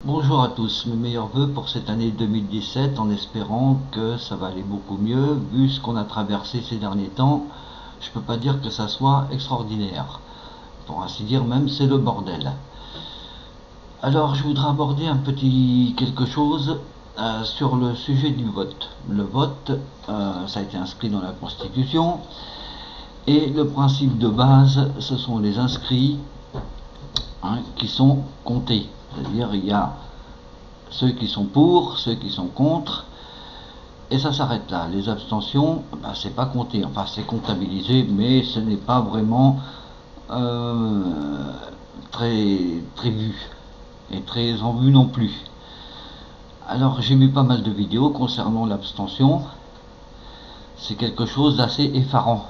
Bonjour à tous, mes meilleurs voeux pour cette année 2017 en espérant que ça va aller beaucoup mieux. Vu ce qu'on a traversé ces derniers temps, je peux pas dire que ça soit extraordinaire. Pour ainsi dire, même c'est le bordel. Alors je voudrais aborder un petit quelque chose sur le sujet du vote. Le vote, ça a été inscrit dans la Constitution et le principe de base, ce sont les inscrits qui sont comptés. C'est-à-dire il y a ceux qui sont pour, ceux qui sont contre, et ça s'arrête là. Les abstentions, c'est pas compté, enfin c'est comptabilisé, mais ce n'est pas vraiment très vu, et très en vue non plus. Alors j'ai vu pas mal de vidéos concernant l'abstention, c'est quelque chose d'assez effarant.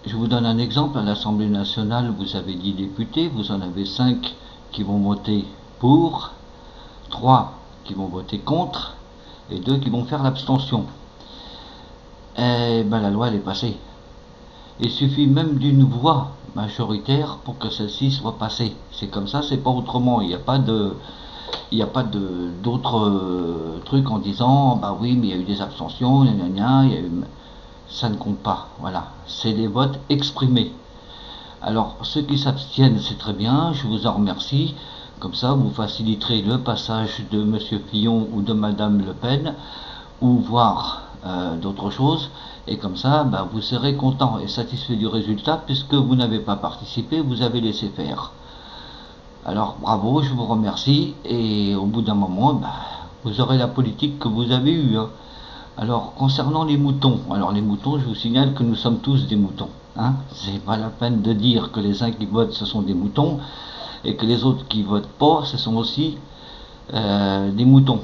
Je vous donne un exemple, à l'Assemblée nationale, vous avez 10 députés, vous en avez 5 qui vont voter pour, 3 qui vont voter contre, et 2 qui vont faire l'abstention. Et la loi elle est passée. Il suffit même d'une voix majoritaire pour que celle-ci soit passée. C'est comme ça, c'est pas autrement. Il n'y a pas d'autres trucs en disant bah oui mais il y a eu des abstentions, ça ne compte pas. Voilà, c'est des votes exprimés. Alors ceux qui s'abstiennent, c'est très bien, je vous en remercie. Comme ça, vous faciliterez le passage de Monsieur Fillon ou de Madame Le Pen, ou voir d'autres choses, et comme ça, vous serez content et satisfait du résultat, puisque vous n'avez pas participé, vous avez laissé faire. Alors bravo, je vous remercie, et au bout d'un moment, vous aurez la politique que vous avez eue. Alors concernant les moutons, je vous signale que nous sommes tous des moutons. C'est pas la peine de dire que les uns qui votent ce sont des moutons et que les autres qui votent pas ce sont aussi des moutons.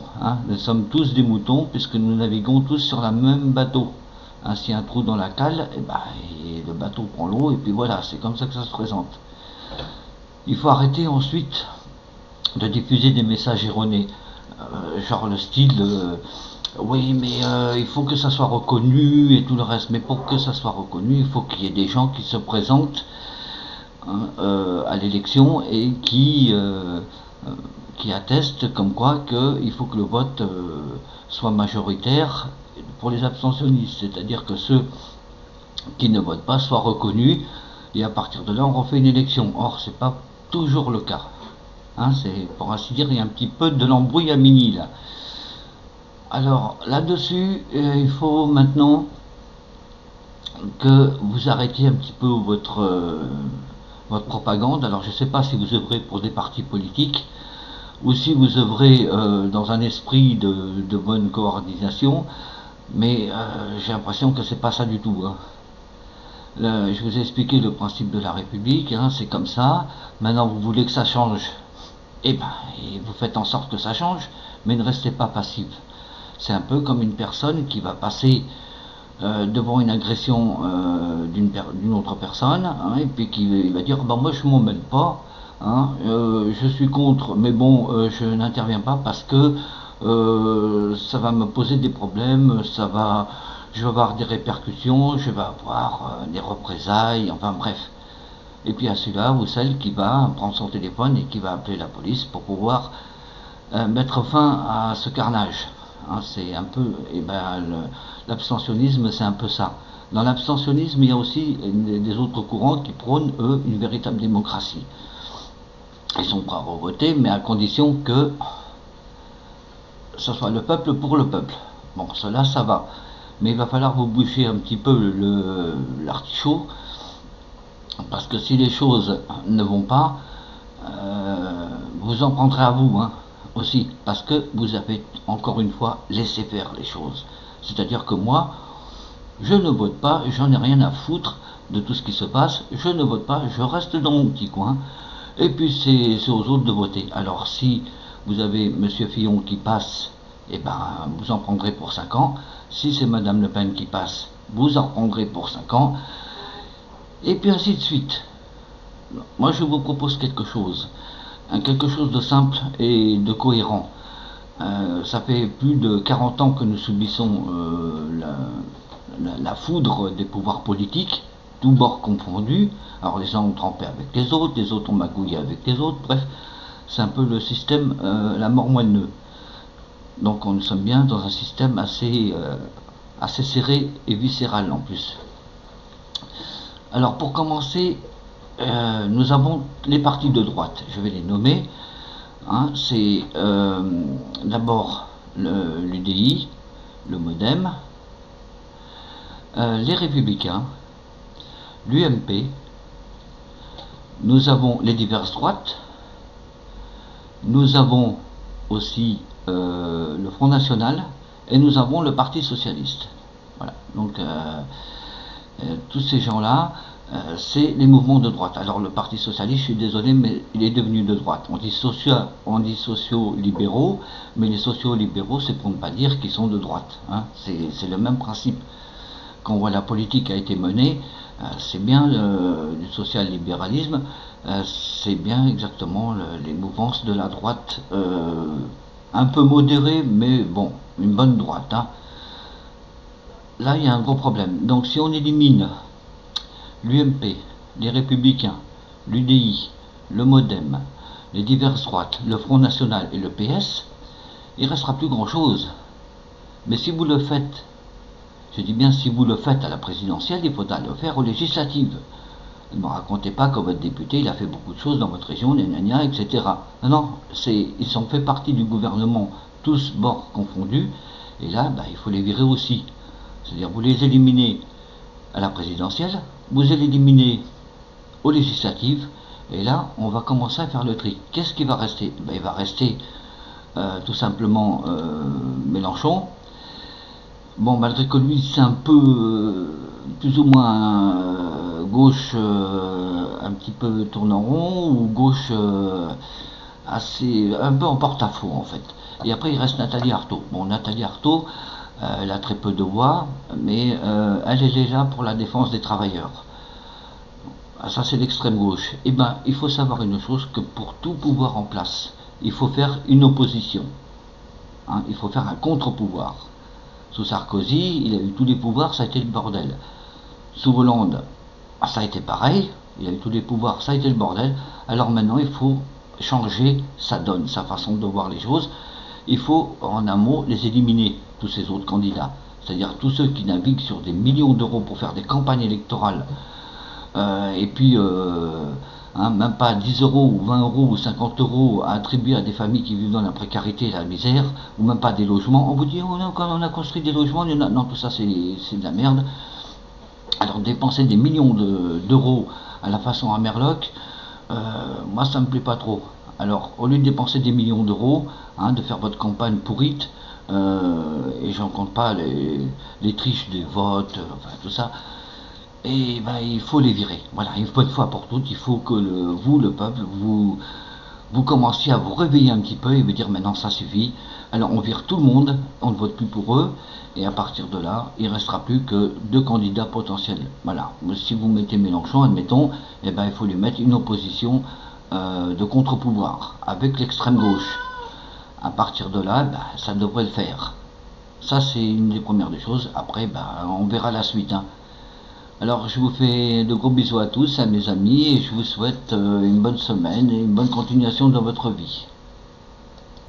Nous sommes tous des moutons puisque nous naviguons tous sur le même bateau. S'il y a un trou dans la cale, et le bateau prend l'eau et puis voilà, c'est comme ça que ça se présente. Il faut arrêter ensuite de diffuser des messages erronés, genre le style oui mais il faut que ça soit reconnu et tout le reste, mais pour que ça soit reconnu il faut qu'il y ait des gens qui se présentent à l'élection et qui attestent comme quoi il faut que le vote soit majoritaire pour les abstentionnistes, c'est-à-dire que ceux qui ne votent pas soient reconnus et à partir de là on refait une élection. Or c'est pas toujours le cas. C'est pour ainsi dire il y a un petit peu de l'embrouille à mini là. Alors là-dessus, il faut maintenant que vous arrêtiez un petit peu votre propagande. Alors je ne sais pas si vous œuvrez pour des partis politiques ou si vous œuvrez dans un esprit de bonne coordination, mais j'ai l'impression que c'est pas ça du tout. Je vous ai expliqué le principe de la République, c'est comme ça. Maintenant vous voulez que ça change, et vous faites en sorte que ça change, mais ne restez pas passif. C'est un peu comme une personne qui va passer devant une agression d'une autre personne, et puis qui va dire moi je m'en mêle pas, je suis contre, mais bon je n'interviens pas parce que ça va me poser des problèmes, je vais avoir des répercussions, je vais avoir des représailles, enfin bref. Et puis à celui-là ou celle qui va prendre son téléphone et qui va appeler la police pour pouvoir mettre fin à ce carnage. C'est un peu, l'abstentionnisme c'est un peu ça. Dans l'abstentionnisme il y a aussi des autres courants qui prônent eux une véritable démocratie. Ils sont prêts à revoter mais à condition que ce soit le peuple pour le peuple. Bon, cela ça va, mais il va falloir vous boucher un petit peu l'artichaut, parce que si les choses ne vont pas, vous en prendrez à vous aussi, parce que vous avez encore une fois laissé faire les choses. C'est-à-dire que moi, je ne vote pas, j'en ai rien à foutre de tout ce qui se passe, je ne vote pas, je reste dans mon petit coin, et puis c'est aux autres de voter. Alors si vous avez Monsieur Fillon qui passe, vous en prendrez pour 5 ans, si c'est Madame Le Pen qui passe, vous en prendrez pour 5 ans, et puis ainsi de suite. Moi je vous propose quelque chose de simple et de cohérent. Ça fait plus de 40 ans que nous subissons la foudre des pouvoirs politiques, tous bords confondus. Alors les uns ont trempé avec les autres ont magouillé avec les autres, bref, c'est un peu le système, la mort moelle-nœud. Donc nous sommes bien dans un système assez serré et viscéral en plus. Alors pour commencer, nous avons les partis de droite, je vais les nommer. Hein, c'est d'abord l'UDI, le MoDem, les Républicains, l'UMP, nous avons les diverses droites, nous avons aussi le Front National et nous avons le Parti Socialiste. Voilà, donc tous ces gens-là, c'est les mouvements de droite. Alors le Parti Socialiste, je suis désolé, mais il est devenu de droite. On dit sociaux-libéraux, mais les sociaux-libéraux, c'est pour ne pas dire qu'ils sont de droite. Hein. C'est le même principe. Quand on voit la politique qui a été menée, c'est bien du social-libéralisme, c'est bien exactement les mouvances de la droite, un peu modérée, mais bon, une bonne droite. Hein. Là, il y a un gros problème. Donc si on élimine l'UMP, les Républicains, l'UDI, le MoDem, les diverses droites, le Front National et le PS, il ne restera plus grand-chose. Mais si vous le faites, je dis bien si vous le faites à la présidentielle, il faudra le faire aux législatives. Ne me racontez pas que votre député il a fait beaucoup de choses dans votre région, etc. Non, ils ont fait partie du gouvernement, tous bords confondus, et là, il faut les virer aussi. C'est-à-dire vous les éliminez à la présidentielle, vous les éliminez aux législatives, et là, on va commencer à faire le tri. Qu'est-ce qui va rester? Il va rester tout simplement Mélenchon. Bon, malgré que lui, c'est un peu plus ou moins gauche, un petit peu tournant rond, ou gauche un peu en porte-à-faux en fait. Et après, il reste Nathalie Arthaud. Bon, Nathalie Arthaud, elle a très peu de voix, mais elle est là pour la défense des travailleurs. Ça, c'est l'extrême gauche. Eh bien, il faut savoir une chose, que pour tout pouvoir en place, il faut faire une opposition. Hein, il faut faire un contre-pouvoir. Sous Sarkozy, il a eu tous les pouvoirs, ça a été le bordel. Sous Hollande, ça a été pareil, il a eu tous les pouvoirs, ça a été le bordel. Alors maintenant, il faut changer sa donne, sa façon de voir les choses. Il faut, en un mot, les éliminer, tous ces autres candidats. C'est-à-dire tous ceux qui naviguent sur des millions d'euros pour faire des campagnes électorales. Et puis, même pas 10 euros ou 20 euros ou 50 euros à attribuer à des familles qui vivent dans la précarité et la misère, ou même pas des logements. On vous dit, oh non, quand on a construit des logements, non, tout ça c'est de la merde. Alors dépenser des millions d'euros à la façon à Merloc, moi ça me plaît pas trop. Alors au lieu de dépenser des millions d'euros, de faire votre campagne pourrite, et j'en compte pas les triches des votes, enfin tout ça, et il faut les virer. Voilà, une bonne fois pour toutes, il faut que vous, le peuple, vous commenciez à vous réveiller un petit peu et vous dire maintenant ça suffit. Alors on vire tout le monde, on ne vote plus pour eux, et à partir de là, il ne restera plus que 2 candidats potentiels. Voilà, si vous mettez Mélenchon, admettons, il faut lui mettre une opposition de contre-pouvoir avec l'extrême gauche. À partir de là, ça devrait le faire. Ça c'est une des premières des choses. Après, on verra la suite. Hein. Alors je vous fais de gros bisous à tous, à mes amis, et je vous souhaite une bonne semaine et une bonne continuation dans votre vie.